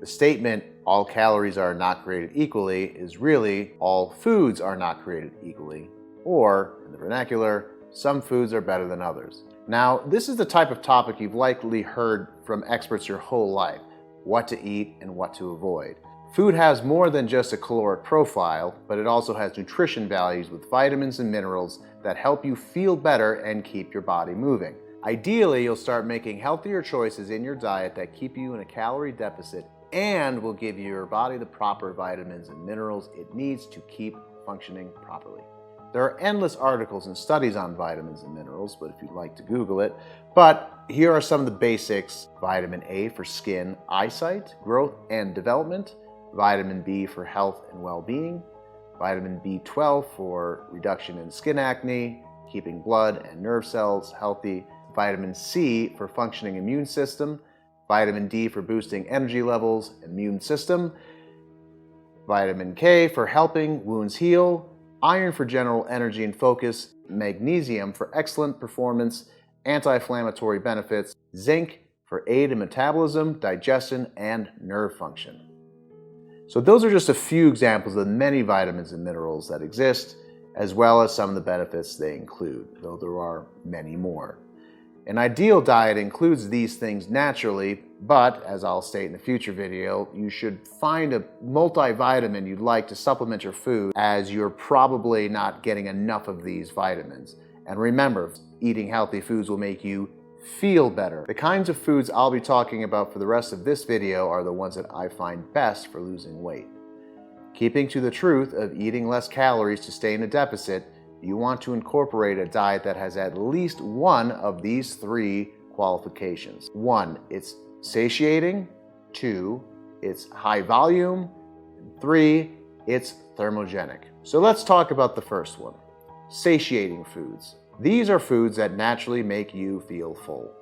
The statement, all calories are not created equally, is really, all foods are not created equally, or, in the vernacular, some foods are better than others. Now, this is the type of topic you've likely heard from experts your whole life, what to eat and what to avoid. Food has more than just a caloric profile, but it also has nutrition values with vitamins and minerals that help you feel better and keep your body moving. Ideally, you'll start making healthier choices in your diet that keep you in a calorie deficit and will give your body the proper vitamins and minerals it needs to keep functioning properly. There are endless articles and studies on vitamins and minerals, but if you'd like to Google it. But here are some of the basics. Vitamin A for skin, eyesight, growth, and development. Vitamin B for health and well-being. Vitamin B12 for reduction in skin acne, keeping blood and nerve cells healthy. Vitamin C for functioning immune system. Vitamin D for boosting energy levels, immune system. Vitamin K for helping wounds heal. Iron for general energy and focus. Magnesium for excellent performance, anti-inflammatory benefits. Zinc for aid in metabolism, digestion, and nerve function. So those are just a few examples of the many vitamins and minerals that exist, as well as some of the benefits they include, though there are many more. An ideal diet includes these things naturally, but as I'll state in a future video, you should find a multivitamin you'd like to supplement your food, as you're probably not getting enough of these vitamins. And remember, eating healthy foods will make you feel better. The kinds of foods I'll be talking about for the rest of this video are the ones that I find best for losing weight. Keeping to the truth of eating less calories to stay in a deficit, you want to incorporate a diet that has at least one of these three qualifications. 1, it's satiating. 2, it's high volume. And 3, it's thermogenic. So let's talk about the first one, satiating foods. These are foods that naturally make you feel full.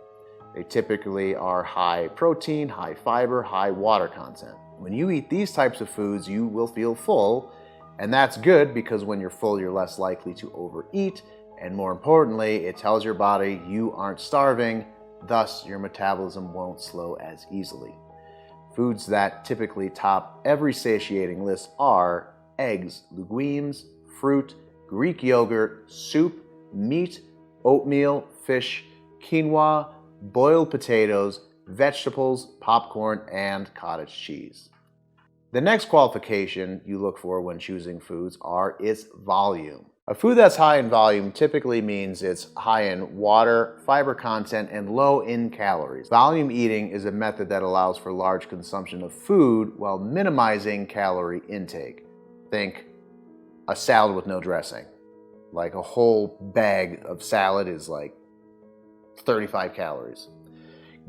They typically are high protein, high fiber, high water content. When you eat these types of foods, you will feel full, and that's good because when you're full, you're less likely to overeat, and more importantly, it tells your body you aren't starving, thus your metabolism won't slow as easily. Foods that typically top every satiating list are eggs, legumes, fruit, Greek yogurt, soup, meat, oatmeal, fish, quinoa, boiled potatoes, vegetables, popcorn, and cottage cheese. The next qualification you look for when choosing foods are its volume. A food that's high in volume typically means it's high in water, fiber content, and low in calories. Volume eating is a method that allows for large consumption of food while minimizing calorie intake. Think a salad with no dressing. Like a whole bag of salad is like 35 calories.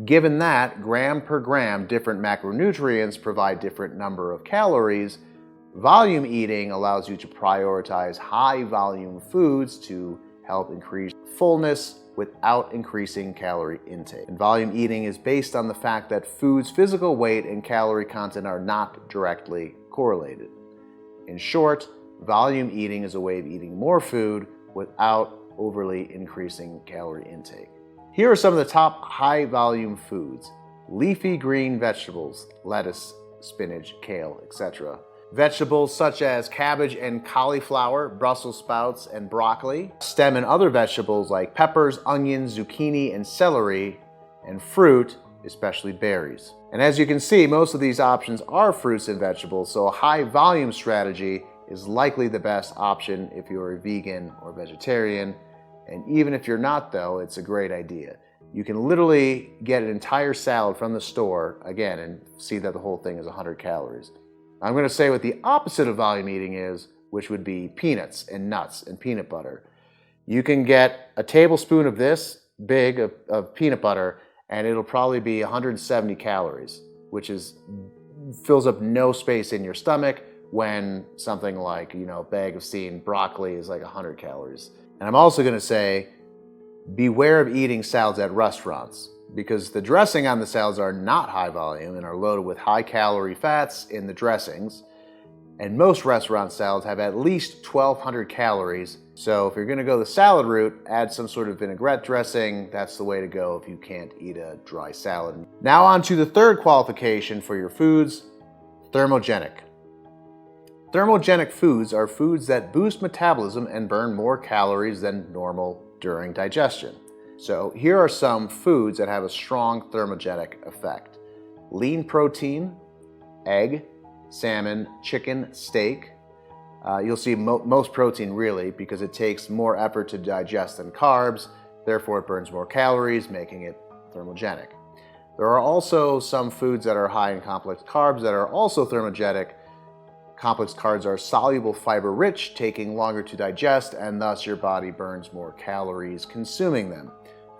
Given that, gram per gram, different macronutrients provide different number of calories, volume eating allows you to prioritize high volume foods to help increase fullness without increasing calorie intake. And volume eating is based on the fact that food's physical weight and calorie content are not directly correlated. In short, volume eating is a way of eating more food without overly increasing calorie intake. Here are some of the top high volume foods. Leafy green vegetables, lettuce, spinach, kale, etc. Vegetables such as cabbage and cauliflower, Brussels sprouts, and broccoli. Stem and other vegetables like peppers, onions, zucchini, and celery. And fruit, especially berries. And as you can see, most of these options are fruits and vegetables, so a high volume strategy is likely the best option if you're a vegan or vegetarian. And even if you're not, though, it's a great idea. You can literally get an entire salad from the store, again, and see that the whole thing is 100 calories. I'm going to say what the opposite of volume eating is, which would be peanuts and nuts and peanut butter. You can get a tablespoon of this big of peanut butter, and it'll probably be 170 calories, which fills up no space in your stomach when something like, a bag of steamed broccoli is like 100 calories. And I'm also going to say, beware of eating salads at restaurants, because the dressing on the salads are not high volume and are loaded with high calorie fats in the dressings. And most restaurant salads have at least 1,200 calories, So if you're going to go the salad route, add some sort of vinaigrette dressing. That's the way to go if you can't eat a dry salad. Now on to the third qualification for your foods, thermogenic. Thermogenic foods are foods that boost metabolism and burn more calories than normal during digestion. So here are some foods that have a strong thermogenic effect. Lean protein, egg, salmon, chicken, steak. You'll see most protein really because it takes more effort to digest than carbs, therefore it burns more calories, making it thermogenic. There are also some foods that are high in complex carbs that are also thermogenic. Complex carbs are soluble fiber rich, taking longer to digest, and thus your body burns more calories consuming them.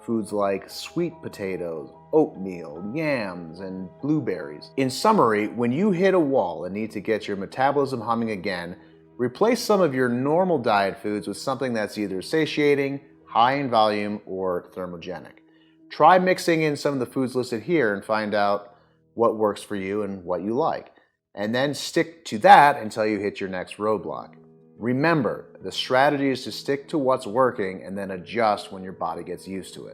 Foods like sweet potatoes, oatmeal, yams, and blueberries. In summary, when you hit a wall and need to get your metabolism humming again, replace some of your normal diet foods with something that's either satiating, high in volume, or thermogenic. Try mixing in some of the foods listed here and find out what works for you and what you like. And then stick to that until you hit your next roadblock. Remember, the strategy is to stick to what's working and then adjust when your body gets used to it.